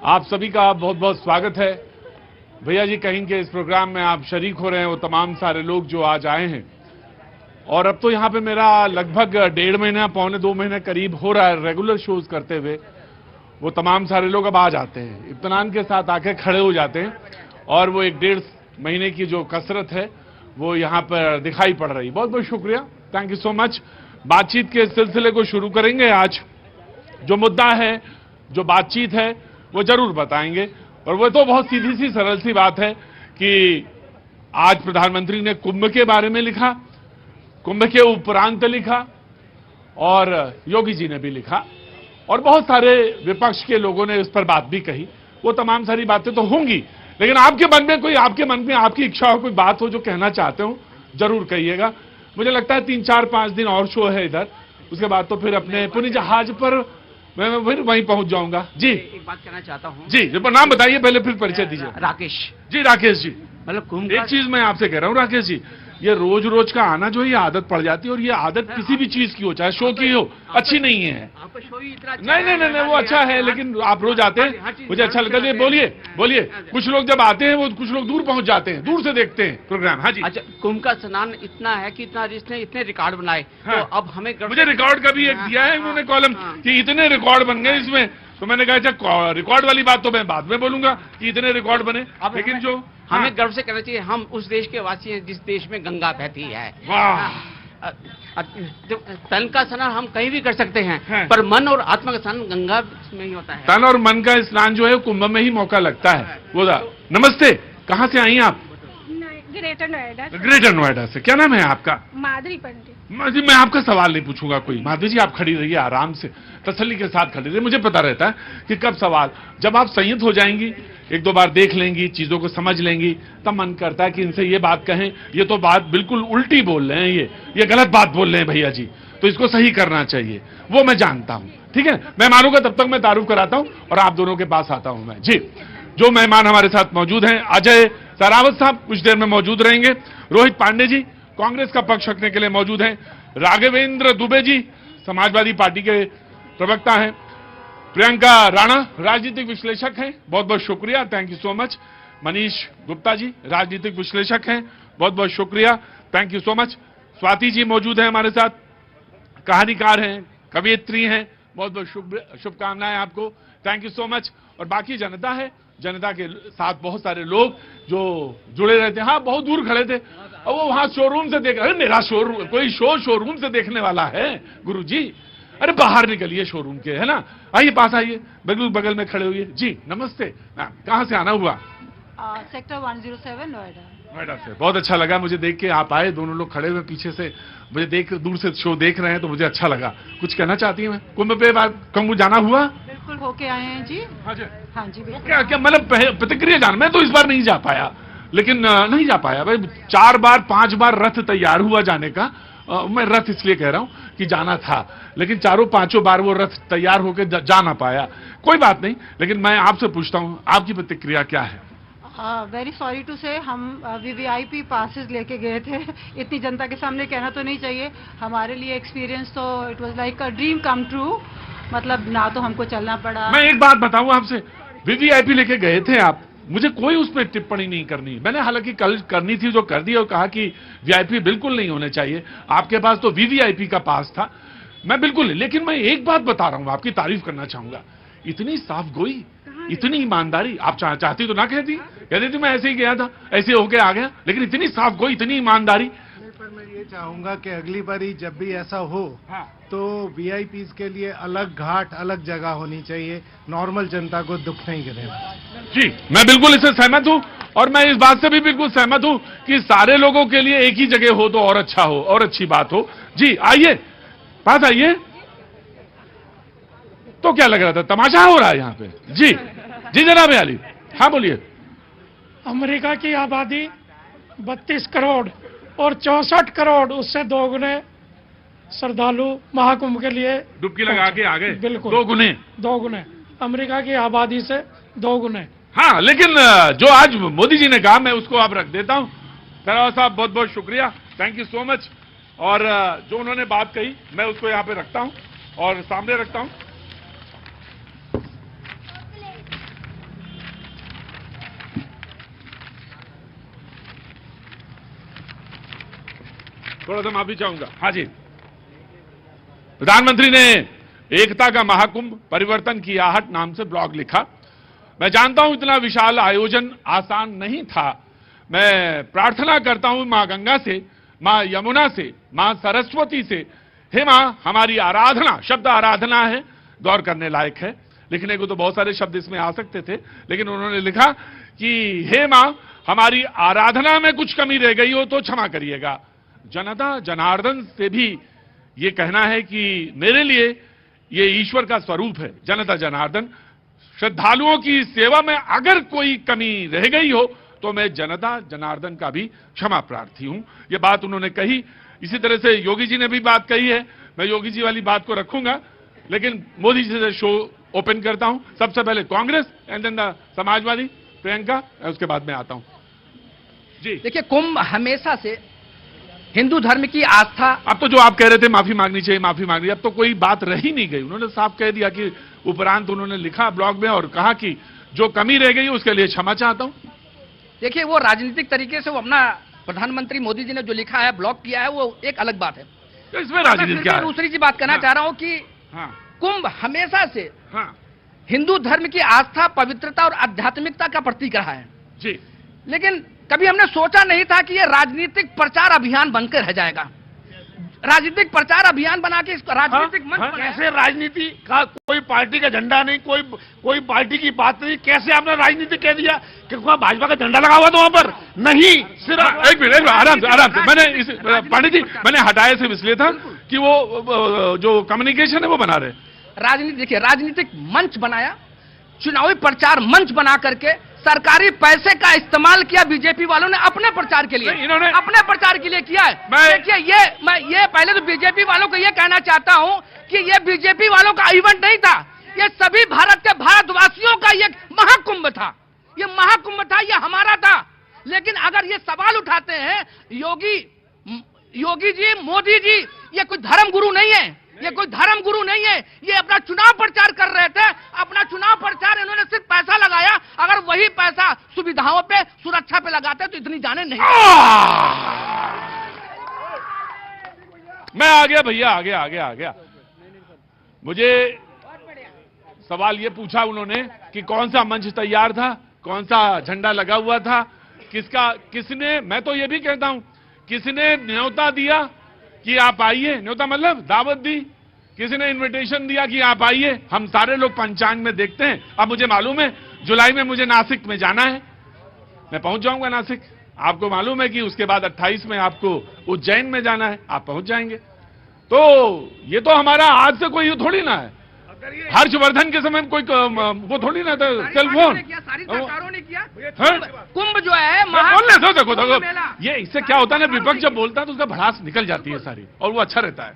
आप सभी का बहुत बहुत स्वागत है। भैया जी कहेंगे इस प्रोग्राम में आप शरीक हो रहे हैं वो तमाम सारे लोग जो आज आए हैं, और अब तो यहाँ पे मेरा लगभग 1.5 महीना पौने 2 महीने करीब हो रहा है रेगुलर शोज करते हुए। वो तमाम सारे लोग अब आ जाते हैं, इत्मीनान के साथ आके खड़े हो जाते हैं, और वो 1.5 महीने की जो कसरत है वो यहाँ पर दिखाई पड़ रही। बहुत बहुत शुक्रिया, थैंक यू सो मच। बातचीत के सिलसिले को शुरू करेंगे। आज जो मुद्दा है, जो बातचीत है, वो जरूर बताएंगे, और वो तो बहुत सीधी सी सरल सी बात है कि आज प्रधानमंत्री ने कुंभ के बारे में लिखा, कुंभ के उपरांत लिखा, और योगी जी ने भी लिखा, और बहुत सारे विपक्ष के लोगों ने इस पर बात भी कही। वो तमाम सारी बातें तो होंगी, लेकिन आपके मन में कोई, आपके मन में आपकी इच्छा हो, कोई बात हो जो कहना चाहते हो, जरूर कहिएगा। मुझे लगता है 3, 4, 5 दिन और शो है इधर, उसके बाद तो फिर अपने पुणे जहाज पर मैं फिर वहीं पहुंच जाऊंगा। जी एक बात कहना चाहता हूँ। जी, नाम बताइए पहले, फिर परिचय दीजिए। राकेश जी। राकेश जी, मतलब कुंभ एक चीज मैं आपसे कह रहा हूँ राकेश जी, ये रोज रोज का आना जो है ये आदत पड़ जाती है, और ये आदत किसी भी चीज की हो, चाहे शो की हो, अच्छी नहीं है। आपका शो ही इतना नहीं, वो अच्छा है, लेकिन आप रोज आते हैं, मुझे अच्छा लगता है। बोलिए। कुछ लोग जब आते हैं, वो कुछ लोग दूर पहुंच जाते हैं, दूर से देखते हैं प्रोग्राम। हाँ जी। अच्छा, कुंभ का स्नान इतना है कि इतने रिकॉर्ड बनाए। हाँ। तो अब हमें मुझे रिकॉर्ड का भी एक दिया है उन्होंने कॉलम कि इतने रिकॉर्ड बन गए इसमें, तो मैंने कहा अच्छा रिकॉर्ड वाली बात तो मैं बाद में बोलूंगा कि इतने रिकॉर्ड बने, लेकिन जो हमें गर्व से कहना चाहिए, हम उस देश के वासी हैं जिस देश में गंगा बहती है। वाह। तन का स्नान हम कहीं भी कर सकते हैं, हाँ। पर मन और आत्मा का स्नान गंगा में ही होता है। तन और मन का स्नान जो है कुंभ में ही मौका लगता है। वो नमस्ते, कहाँ से आई आप? ग्रेटर नोएडा। ग्रेटर नोएडा से। क्या नाम है आपका? माधुरी पंडित। जी, मैं आपका सवाल नहीं पूछूंगा कोई। माधवी जी आप खड़ी रहिए, आराम से तसल्ली के साथ खड़ी रहिए। मुझे पता रहता है कि कब सवाल, जब आप संयत हो जाएंगी, 1-2 बार देख लेंगी, चीजों को समझ लेंगी, तब मन करता है कि इनसे ये बात कहें, ये तो बात बिल्कुल उल्टी बोल रहे हैं, ये गलत बात बोल रहे हैं भैया जी, तो इसको सही करना चाहिए। वो मैं जानता हूं, ठीक है। मैं मानूंगा तब तक मैं तारुफ कराता हूं और आप दोनों के पास आता हूं मैं। जी, जो मेहमान हमारे साथ मौजूद हैं, अजय सरावत साहब कुछ देर में मौजूद रहेंगे। रोहित पांडे जी कांग्रेस का पक्ष रखने के लिए मौजूद हैं। राघवेंद्र दुबे जी समाजवादी पार्टी के प्रवक्ता हैं। प्रियंका राणा राजनीतिक विश्लेषक हैं, बहुत बहुत शुक्रिया, thank you so much. Manish Gupta ji राजनीतिक विश्लेषक हैं, बहुत बहुत शुक्रिया, thank you so much. Swati ji मौजूद हैं हमारे साथ, कहानीकार हैं, कवयित्री हैं, बहुत बहुत शुभकामनाएं आपको, थैंक यू सो मच। और बाकी जनता है, जनता के साथ बहुत सारे लोग जो जुड़े रहते हैं। हाँ, बहुत दूर खड़े थे, और वो वहां शोरूम से देख रहे, मेरा शोरूम, कोई शोरूम से देखने वाला है गुरुजी? अरे बाहर निकलिए शोरूम के, है ना, आइए पास आइए, बिल्कुल बगल में खड़े हुए। जी नमस्ते, कहाँ से आना हुआ? सेक्टर 107 नोएडा से। बहुत अच्छा लगा मुझे देख के, आप आए, दोनों लोग खड़े हुए पीछे से, मुझे देख, दूर से शो देख रहे हैं तो मुझे अच्छा लगा। कुछ कहना चाहती हैं? कुंभ पे कुंभ जाना हुआ? बिल्कुल होके आए हैं जी। हाँ जी, हाँ जी। क्या मतलब प्रतिक्रिया जान, मैं तो इस बार नहीं जा पाया, लेकिन नहीं जा पाया भाई। 4 बार 5 बार रथ तैयार हुआ जाने का, मैं रथ इसलिए कह रहा हूं कि जाना था, लेकिन 4-5 बार वो रथ तैयार होकर जा ना पाया। कोई बात नहीं, लेकिन मैं आपसे पूछता हूं, आपकी प्रतिक्रिया क्या है? वेरी सॉरी टू से, हम वीवीआईपी पासेस लेके गए थे। इतनी जनता के सामने कहना तो नहीं चाहिए, हमारे लिए एक्सपीरियंस तो it was like a dream come true. मतलब ना तो हमको चलना पड़ा। मैं एक बात बताऊं आपसे, वीवीआईपी लेके गए थे आप, मुझे कोई उस पर टिप्पणी नहीं करनी। मैंने हालांकि कल करनी थी, जो कर दी, और कहा कि वीआईपी बिल्कुल नहीं होने चाहिए। आपके पास तो वीवीआईपी का पास था, मैं बिल्कुल नहीं। लेकिन मैं एक बात बता रहा हूं, आपकी तारीफ करना चाहूंगा, इतनी साफ गोई, इतनी ईमानदारी। आप चाहती तो ना कहती थी मैं ऐसे ही गया था, ऐसे होके आ गया, लेकिन इतनी साफ गोई, इतनी ईमानदारी। पर मैं ये चाहूंगा कि अगली बारी जब भी ऐसा हो, हाँ, तो वीआईपीज के लिए अलग घाट, अलग जगह होनी चाहिए, नॉर्मल जनता को दुख नहीं करेगा। जी, मैं बिल्कुल इससे सहमत हूं, और मैं इस बात से भी बिल्कुल सहमत हूं कि सारे लोगों के लिए एक ही जगह हो तो और अच्छा हो, और अच्छी बात हो। जी आइए, पास आइए। तो क्या लग रहा था, तमाशा हो रहा है यहाँ पे? जी जी जनाब अली, हाँ बोलिए। अमेरिका की आबादी 32 करोड़ और 64 करोड़ उससे 2 गुने श्रद्धालु महाकुंभ के लिए डुबकी लगा के आ गए। बिल्कुल 2 गुने अमेरिका की आबादी से 2 गुने। हाँ, लेकिन जो आज मोदी जी ने कहा, मैं उसको आप रख देता हूं। सरावत साहब बहुत बहुत शुक्रिया, थैंक यू सो मच। और जो उन्होंने बात कही, मैं उसको यहाँ पे रखता हूं और सामने रखता हूं। थोड़ा सा माफी चाहूंगा। हाँ जी, प्रधानमंत्री ने एकता का महाकुंभ परिवर्तन की आहट नाम से ब्लॉग लिखा। मैं जानता हूं इतना विशाल आयोजन आसान नहीं था। मैं प्रार्थना करता हूं मां गंगा से, मां यमुना से, मां सरस्वती से, हे मां हमारी आराधना, शब्द आराधना है, गौर करने लायक है। लिखने को तो बहुत सारे शब्द इसमें आ सकते थे, लेकिन उन्होंने लिखा कि हे मां हमारी आराधना में कुछ कमी रह गई हो तो क्षमा करिएगा। जनता जनार्दन से भी ये कहना है कि मेरे लिए ये ईश्वर का स्वरूप है, जनता जनार्दन। श्रद्धालुओं की सेवा में अगर कोई कमी रह गई हो तो मैं जनता जनार्दन का भी क्षमा प्रार्थी हूं। ये बात उन्होंने कही। इसी तरह से योगी जी ने भी बात कही है। मैं योगी जी वाली बात को रखूंगा, लेकिन मोदी जी से शो ओपन करता हूं। सबसे पहले Congress and then the Samajwadi, Priyanka, उसके बाद में आता हूं जी। देखिए, कुंभ हमेशा से हिंदू धर्म की आस्था। अब तो जो आप कह रहे थे माफी मांगनी चाहिए, माफी मांगनी, अब तो कोई बात रही नहीं गई। उन्होंने साफ कह दिया कि उपरांत उन्होंने लिखा ब्लॉग में और कहा कि जो कमी रह गई उसके लिए क्षमा चाहता हूं। देखिए, वो राजनीतिक तरीके से वो अपना प्रधानमंत्री मोदी जी ने जो लिखा है, ब्लॉग किया है, वो एक अलग बात है। तो इसमें राजनीति क्या है? दूसरी चीज बात करना चाह रहा हूं कि कुंभ हमेशा से हिंदू धर्म की आस्था, पवित्रता और आध्यात्मिकता का प्रतीक रहा है जी। लेकिन कभी हमने सोचा नहीं था कि ये राजनीतिक प्रचार अभियान बनकर रह जाएगा। राजनीतिक प्रचार अभियान बना के इसको राजनीतिक मंच बनाया। कैसे राजनीति का कोई पार्टी का झंडा नहीं, कोई पार्टी की बात नहीं, कैसे आपने राजनीति कह दिया कि भाजपा का झंडा लगा हुआ तो वहां पर नहीं? सिर्फ एक मिनट आराम से मैंने पंडित जी मैंने हटाया सिर्फ इसलिए था कि वो जो कम्युनिकेशन है वो बना रहे। राजनीति, देखिए, राजनीतिक मंच बनाया, चुनावी प्रचार मंच बना करके सरकारी पैसे का इस्तेमाल किया बीजेपी वालों ने अपने प्रचार के लिए, इन्होंने अपने प्रचार के लिए किया है। देखिए, मैं ये पहले तो बीजेपी वालों को ये कहना चाहता हूं कि ये बीजेपी वालों का इवेंट नहीं था, ये सभी भारत के भारतवासियों का ये महाकुंभ था। ये महाकुंभ था, ये हमारा था। लेकिन अगर ये सवाल उठाते हैं योगी जी, मोदी जी, ये कोई धर्म गुरु नहीं है, ये कोई धर्म गुरु नहीं है। ये अपना चुनाव प्रचार कर रहे थे, अपना चुनाव प्रचार इन्होंने सिर्फ पैसा लगाया। अगर वही पैसा सुविधाओं पे, सुरक्षा पे लगाते तो इतनी जाने नहीं। मैं आ गया भैया, आ गया। मुझे सवाल ये पूछा उन्होंने कि कौन सा मंच तैयार था, कौन सा झंडा लगा हुआ था, किसने, मैं तो ये भी कहता हूं, किसने न्योता दिया कि आप आइए, न्योता मतलब दावत दी, किसी ने इनविटेशन दिया कि आप आइए। हम सारे लोग पंचांग में देखते हैं। अब मुझे मालूम है जुलाई में मुझे नासिक में जाना है, मैं पहुंच जाऊंगा नासिक। आपको मालूम है कि उसके बाद 28 में आपको उज्जैन में जाना है, आप पहुंच जाएंगे। तो ये तो हमारा आज से कोई थोड़ी ना है। हर्षवर्धन के समय कोई वो थोड़ी ना था, सेलफोन। सारी सरकारों ने किया। हाँ? कुंभ जो है, देखो ये इससे क्या होता है ना, विपक्ष जब बोलता है तो उसका भड़ास निकल जाती है सारी, और वो अच्छा रहता है।